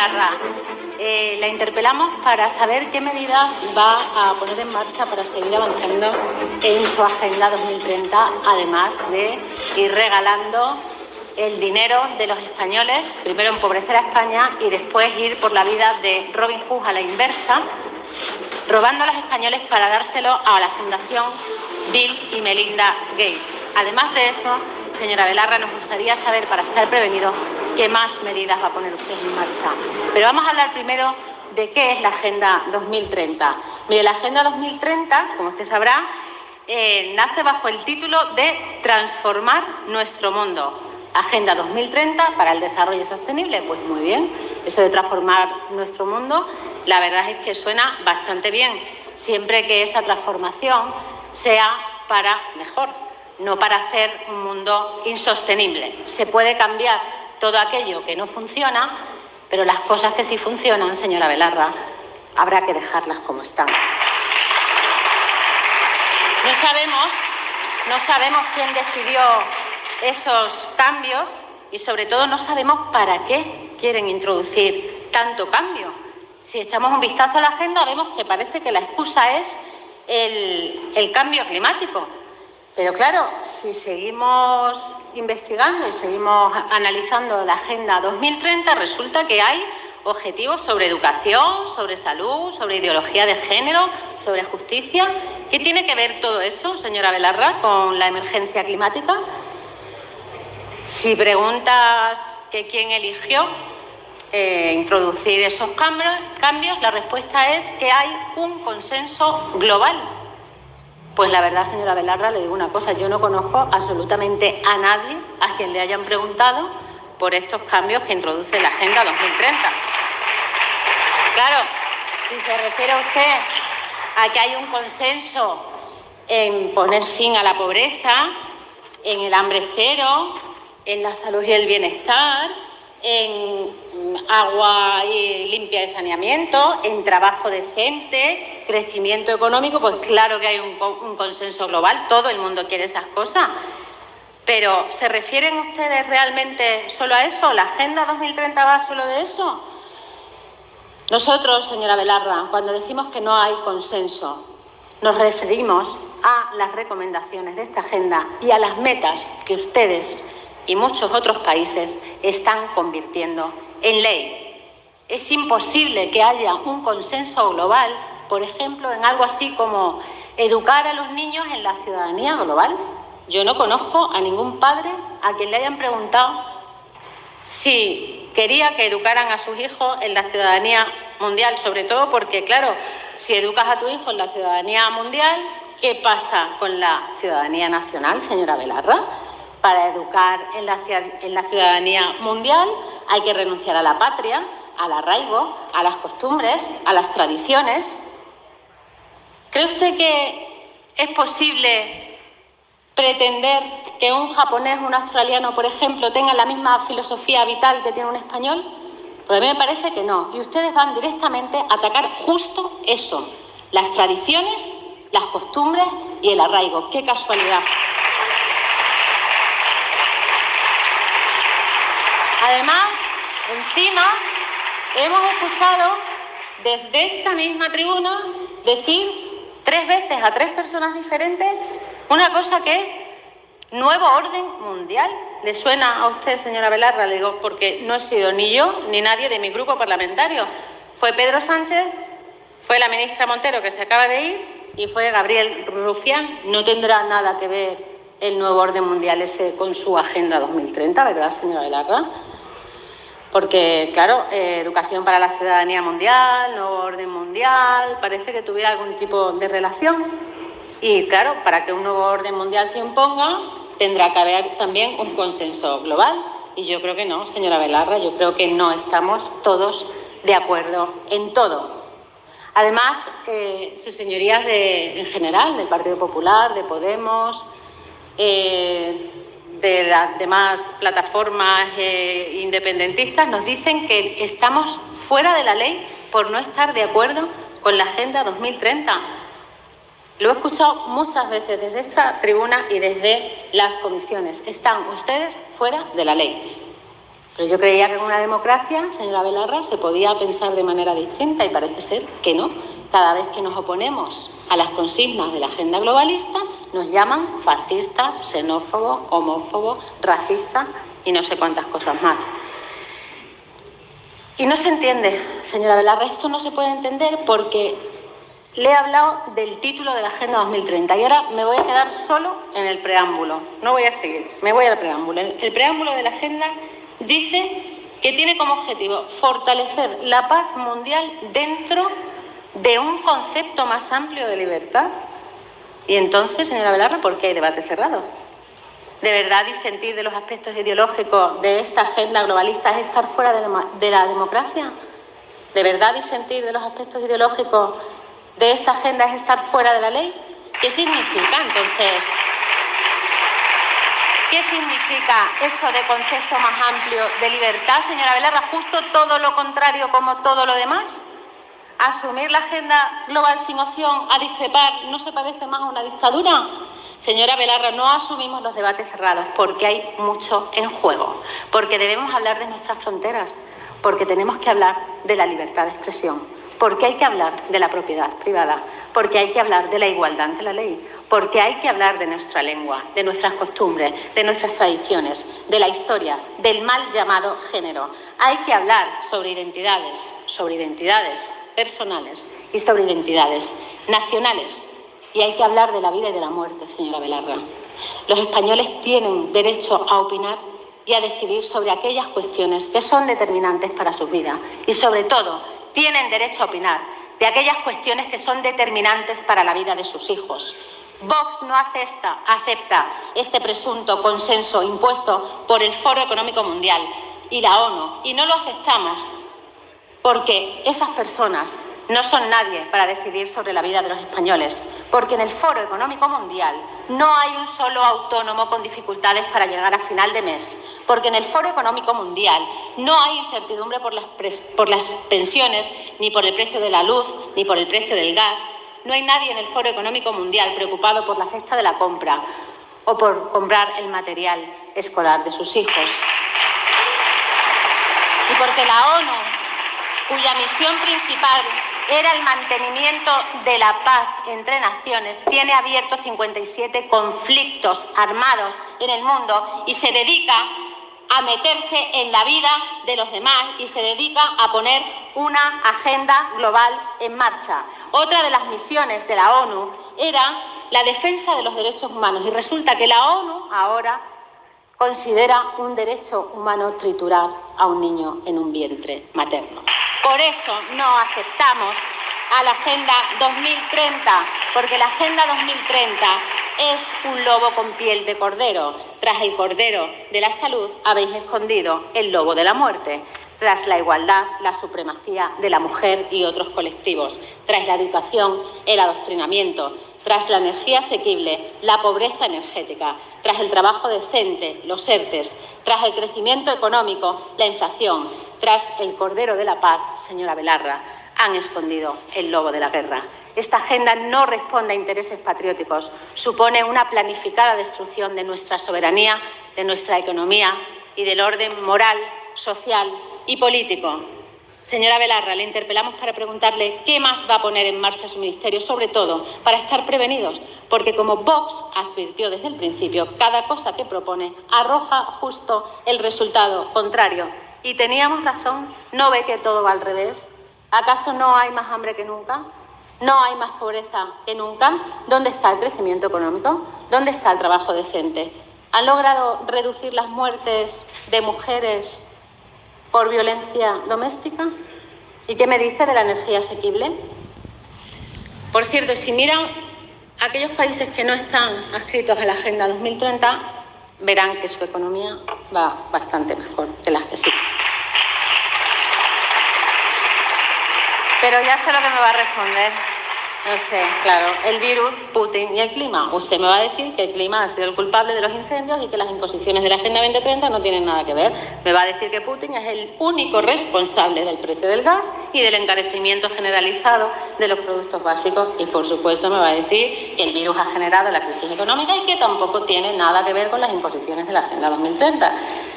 Belarra, la interpelamos para saber qué medidas va a poner en marcha para seguir avanzando en su Agenda 2030, además de ir regalando el dinero de los españoles, primero empobrecer a España y después ir por la vida de Robin Hood a la inversa, robando a los españoles para dárselo a la Fundación Bill y Melinda Gates. Además de eso, señora Belarra, nos gustaría saber, para estar prevenidos, qué más medidas va a poner usted en marcha. Pero vamos a hablar primero de qué es la Agenda 2030. Mire, la Agenda 2030, como usted sabrá, nace bajo el título de Transformar nuestro mundo. Agenda 2030 para el desarrollo sostenible. Pues muy bien, eso de transformar nuestro mundo, la verdad es que suena bastante bien, siempre que esa transformación sea para mejor, no para hacer un mundo insostenible. Se puede cambiar todo aquello que no funciona, pero las cosas que sí funcionan, señora Belarra, habrá que dejarlas como están. No sabemos quién decidió esos cambios y, sobre todo, no sabemos para qué quieren introducir tanto cambio. Si echamos un vistazo a la agenda, vemos que parece que la excusa es el cambio climático. Pero claro, si seguimos investigando y seguimos analizando la Agenda 2030, resulta que hay objetivos sobre educación, sobre salud, sobre ideología de género, sobre justicia. ¿Qué tiene que ver todo eso, señora Belarra, con la emergencia climática? Si preguntas que quién eligió introducir esos cambios, la respuesta es que hay un consenso global. Pues la verdad, señora Belarra, le digo una cosa, yo no conozco absolutamente a nadie a quien le hayan preguntado por estos cambios que introduce la Agenda 2030. Claro, si se refiere usted a que hay un consenso en poner fin a la pobreza, en el hambre cero, en la salud y el bienestar, en agua limpia y saneamiento, en trabajo decente, crecimiento económico, pues claro que hay un consenso global, todo el mundo quiere esas cosas. Pero, ¿se refieren ustedes realmente solo a eso? ¿La Agenda 2030 va solo de eso? Nosotros, señora Belarra, cuando decimos que no hay consenso, nos referimos a las recomendaciones de esta agenda y a las metas que ustedes y muchos otros países están convirtiendo en ley. Es imposible que haya un consenso global, por ejemplo, en algo así como educar a los niños en la ciudadanía global. Yo no conozco a ningún padre a quien le hayan preguntado si quería que educaran a sus hijos en la ciudadanía mundial, sobre todo porque, claro, si educas a tu hijo en la ciudadanía mundial, ¿qué pasa con la ciudadanía nacional, señora Belarra? Para educar en la ciudadanía mundial hay que renunciar a la patria, al arraigo, a las costumbres, a las tradiciones. ¿Cree usted que es posible pretender que un japonés, un australiano, por ejemplo, tengan la misma filosofía vital que tiene un español? Pero a mí me parece que no. Y ustedes van directamente a atacar justo eso, las tradiciones, las costumbres y el arraigo. ¡Qué casualidad! Además, encima, hemos escuchado desde esta misma tribuna decir 3 veces a 3 personas diferentes una cosa que es nuevo orden mundial. ¿Le suena a usted, señora Belarra? Le digo, porque no he sido ni yo ni nadie de mi grupo parlamentario. Fue Pedro Sánchez, fue la ministra Montero, que se acaba de ir, y fue Gabriel Rufián. No tendrá nada que ver el nuevo orden mundial ese con su Agenda 2030, ¿verdad, señora Belarra? Porque, claro, educación para la ciudadanía mundial, nuevo orden mundial, parece que tuviera algún tipo de relación. Y, claro, para que un nuevo orden mundial se imponga, tendrá que haber también un consenso global. Y yo creo que no, señora Belarra, yo creo que no estamos todos de acuerdo en todo. Además, sus señorías en general, del Partido Popular, de Podemos, de las demás plataformas independentistas, nos dicen que estamos fuera de la ley por no estar de acuerdo con la Agenda 2030. Lo he escuchado muchas veces desde esta tribuna y desde las comisiones. Están ustedes fuera de la ley. Pero yo creía que en una democracia, señora Belarra, se podía pensar de manera distinta y parece ser que no. Cada vez que nos oponemos a las consignas de la agenda globalista, nos llaman fascistas, xenófobos, homófobos, racistas y no sé cuántas cosas más. Y no se entiende, señora Belarra, esto no se puede entender porque le he hablado del título de la Agenda 2030 y ahora me voy a quedar solo en el preámbulo. No voy a seguir, me voy al preámbulo. El preámbulo de la Agenda dice que tiene como objetivo fortalecer la paz mundial dentro de un concepto más amplio de libertad. Y entonces, señora Belarra, ¿por qué hay debate cerrado? ¿De verdad disentir de los aspectos ideológicos de esta agenda globalista es estar fuera de la democracia? ¿De verdad disentir de los aspectos ideológicos de esta agenda es estar fuera de la ley? ¿Qué significa entonces? ¿Qué significa eso de concepto más amplio de libertad, señora Belarra? Justo todo lo contrario como todo lo demás. ¿Asumir la agenda global sin opción a discrepar no se parece más a una dictadura? Señora Belarra, no asumimos los debates cerrados porque hay mucho en juego, porque debemos hablar de nuestras fronteras, porque tenemos que hablar de la libertad de expresión, porque hay que hablar de la propiedad privada, porque hay que hablar de la igualdad ante la ley, porque hay que hablar de nuestra lengua, de nuestras costumbres, de nuestras tradiciones, de la historia, del mal llamado género. Hay que hablar sobre identidades personales y sobre identidades nacionales. Y hay que hablar de la vida y de la muerte, señora Belarra. Los españoles tienen derecho a opinar y a decidir sobre aquellas cuestiones que son determinantes para sus vidas. Y sobre todo, tienen derecho a opinar de aquellas cuestiones que son determinantes para la vida de sus hijos. Vox no acepta este presunto consenso impuesto por el Foro Económico Mundial y la ONU. Y no lo aceptamos porque esas personas no son nadie para decidir sobre la vida de los españoles, porque en el Foro Económico Mundial no hay un solo autónomo con dificultades para llegar a final de mes, porque en el Foro Económico Mundial no hay incertidumbre por las pensiones, ni por el precio de la luz, ni por el precio del gas. No hay nadie en el Foro Económico Mundial preocupado por la cesta de la compra o por comprar el material escolar de sus hijos. Y porque la ONU, cuya misión principal era el mantenimiento de la paz entre naciones, tiene abiertos 57 conflictos armados en el mundo y se dedica a meterse en la vida de los demás y se dedica a poner una agenda global en marcha. Otra de las misiones de la ONU era la defensa de los derechos humanos y resulta que la ONU ahora considera un derecho humano triturar a un niño en un vientre materno. Por eso no aceptamos a la Agenda 2030, porque la Agenda 2030 es un lobo con piel de cordero. Tras el cordero de la salud habéis escondido el lobo de la muerte. Tras la igualdad, la supremacía de la mujer y otros colectivos. Tras la educación, el adoctrinamiento. Tras la energía asequible, la pobreza energética. Tras el trabajo decente, los ERTES. Tras el crecimiento económico, la inflación. Tras el cordero de la paz, señora Belarra, han escondido el lobo de la guerra. Esta agenda no responde a intereses patrióticos. Supone una planificada destrucción de nuestra soberanía, de nuestra economía y del orden moral, social y político. Señora Belarra, le interpelamos para preguntarle qué más va a poner en marcha su ministerio, sobre todo para estar prevenidos, porque como Vox advirtió desde el principio, cada cosa que propone arroja justo el resultado contrario. Y teníamos razón, ¿no ve que todo va al revés? ¿Acaso no hay más hambre que nunca? ¿No hay más pobreza que nunca? ¿Dónde está el crecimiento económico? ¿Dónde está el trabajo decente? ¿Han logrado reducir las muertes de mujeres por violencia doméstica? ¿Y qué me dice de la energía asequible? Por cierto, si miran aquellos países que no están adscritos a la Agenda 2030, verán que su economía va bastante mejor que las que sí. Pero ya sé lo que me va a responder. No sé, claro, el virus, Putin y el clima. Usted me va a decir que el clima ha sido el culpable de los incendios y que las imposiciones de la Agenda 2030 no tienen nada que ver. Me va a decir que Putin es el único responsable del precio del gas y del encarecimiento generalizado de los productos básicos. Y, por supuesto, me va a decir que el virus ha generado la crisis económica y que tampoco tiene nada que ver con las imposiciones de la Agenda 2030.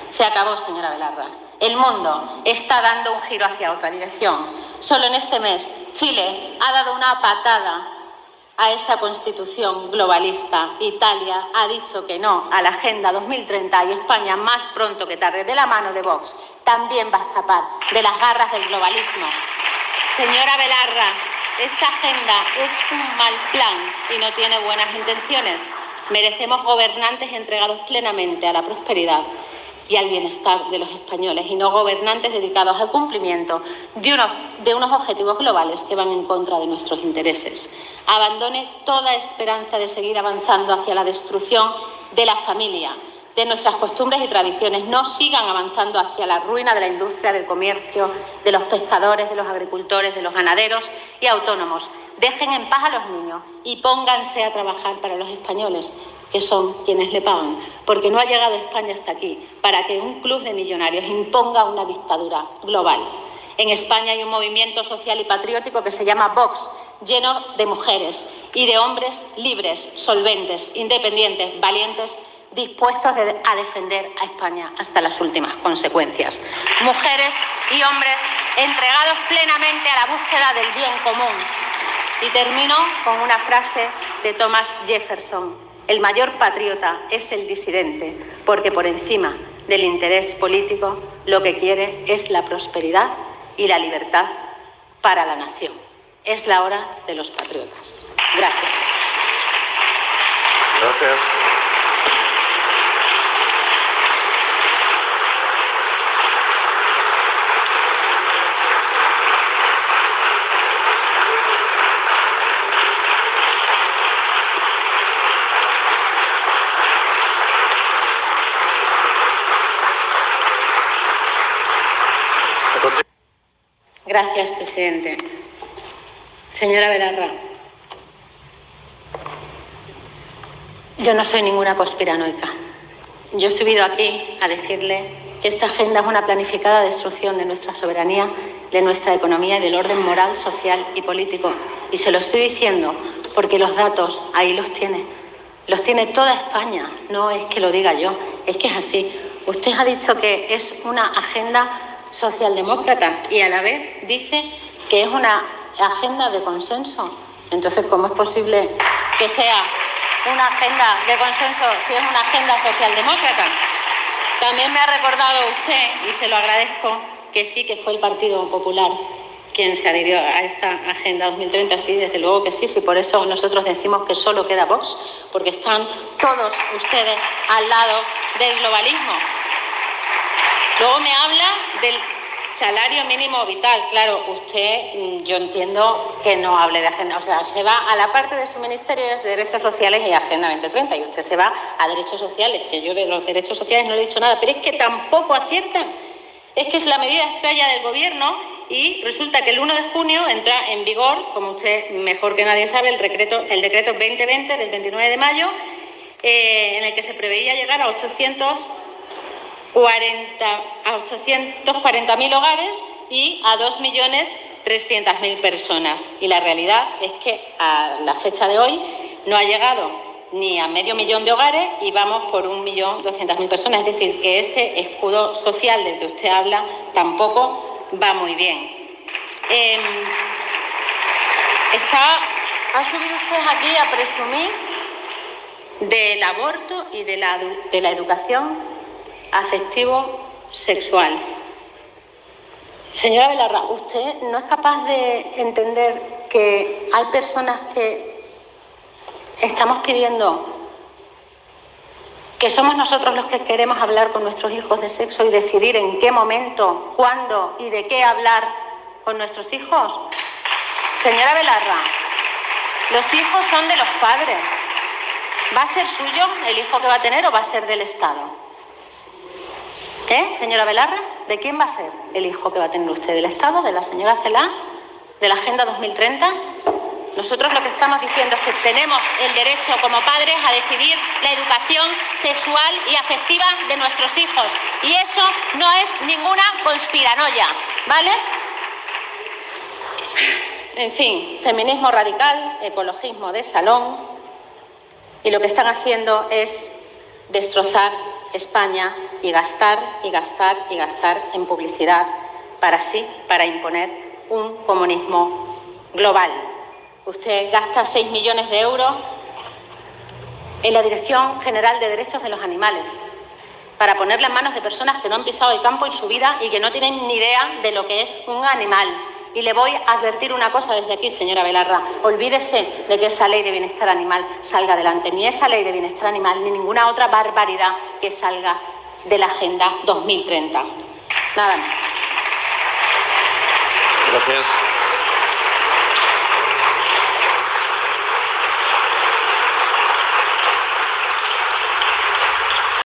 Se acabó, señora Belarra. El mundo está dando un giro hacia otra dirección. Solo en este mes, Chile ha dado una patada a esa constitución globalista. Italia ha dicho que no a la Agenda 2030 y España, más pronto que tarde, de la mano de Vox, también va a escapar de las garras del globalismo. Señora Belarra, esta agenda es un mal plan y no tiene buenas intenciones. Merecemos gobernantes entregados plenamente a la prosperidad y al bienestar de los españoles y no gobernantes dedicados al cumplimiento de unos objetivos globales que van en contra de nuestros intereses. Abandone toda esperanza de seguir avanzando hacia la destrucción de la familia, de nuestras costumbres y tradiciones. No sigan avanzando hacia la ruina de la industria, del comercio, de los pescadores, de los agricultores, de los ganaderos y autónomos. Dejen en paz a los niños y pónganse a trabajar para los españoles, que son quienes le pagan, porque no ha llegado España hasta aquí para que un club de millonarios imponga una dictadura global. En España hay un movimiento social y patriótico que se llama Vox, lleno de mujeres y de hombres libres, solventes, independientes, valientes, dispuestos a defender a España hasta las últimas consecuencias. Mujeres y hombres entregados plenamente a la búsqueda del bien común. Y termino con una frase de Thomas Jefferson: el mayor patriota es el disidente, porque por encima del interés político lo que quiere es la prosperidad y la libertad para la nación. Es la hora de los patriotas. Gracias. Gracias. Gracias, presidente. Señora Belarra, yo no soy ninguna conspiranoica. Yo he subido aquí a decirle que esta agenda es una planificada destrucción de nuestra soberanía, de nuestra economía y del orden moral, social y político. Y se lo estoy diciendo porque los datos ahí los tiene. Los tiene toda España. No es que lo diga yo, es que es así. Usted ha dicho que es una agenda socialdemócrata y a la vez dice que es una agenda de consenso. Entonces, ¿cómo es posible que sea una agenda de consenso si es una agenda socialdemócrata? También me ha recordado usted, y se lo agradezco, que sí que fue el Partido Popular quien se adhirió a esta Agenda 2030. Sí, desde luego que sí, sí, por eso nosotros decimos que solo queda Vox, porque están todos ustedes al lado del globalismo. Luego me habla del salario mínimo vital. Claro, usted, yo entiendo que no hable de agenda. O sea, se va a la parte de su ministerio de Derechos Sociales y Agenda 2030. Y usted se va a Derechos Sociales, que yo de los derechos sociales no le he dicho nada. Pero es que tampoco aciertan. Es que es la medida estrella del Gobierno y resulta que el 1 de junio entra en vigor, como usted mejor que nadie sabe, el decreto 2020 del 29 de mayo, en el que se preveía llegar a 840.000 hogares y a 2.300.000 personas. Y la realidad es que a la fecha de hoy no ha llegado ni a 500.000 de hogares y vamos por 1.200.000 personas. Es decir, que ese escudo social del que usted habla tampoco va muy bien. Ha subido usted aquí a presumir del aborto y de la educación afectivo-sexual. Señora Belarra, ¿usted no es capaz de entender que hay personas que estamos pidiendo que somos nosotros los que queremos hablar con nuestros hijos de sexo y decidir en qué momento, cuándo y de qué hablar con nuestros hijos? Señora Belarra, los hijos son de los padres. ¿Va a ser suyo el hijo que va a tener o va a ser del Estado? Señora Belarra, ¿de quién va a ser el hijo que va a tener usted? ¿Del Estado? ¿De la señora Celaá? ¿De la Agenda 2030? Nosotros lo que estamos diciendo es que tenemos el derecho como padres a decidir la educación sexual y afectiva de nuestros hijos. Y eso no es ninguna conspiranoia, ¿vale? En fin, feminismo radical, ecologismo de salón, y lo que están haciendo es destrozar España y gastar y gastar y gastar en publicidad para imponer un comunismo global. Usted gasta 6 millones de euros en la Dirección General de Derechos de los Animales para ponerla en manos de personas que no han pisado el campo en su vida y que no tienen ni idea de lo que es un animal. Y le voy a advertir una cosa desde aquí, señora Belarra. Olvídese de que esa ley de bienestar animal salga adelante. Ni esa ley de bienestar animal, ni ninguna otra barbaridad que salga de la Agenda 2030. Nada más. Gracias.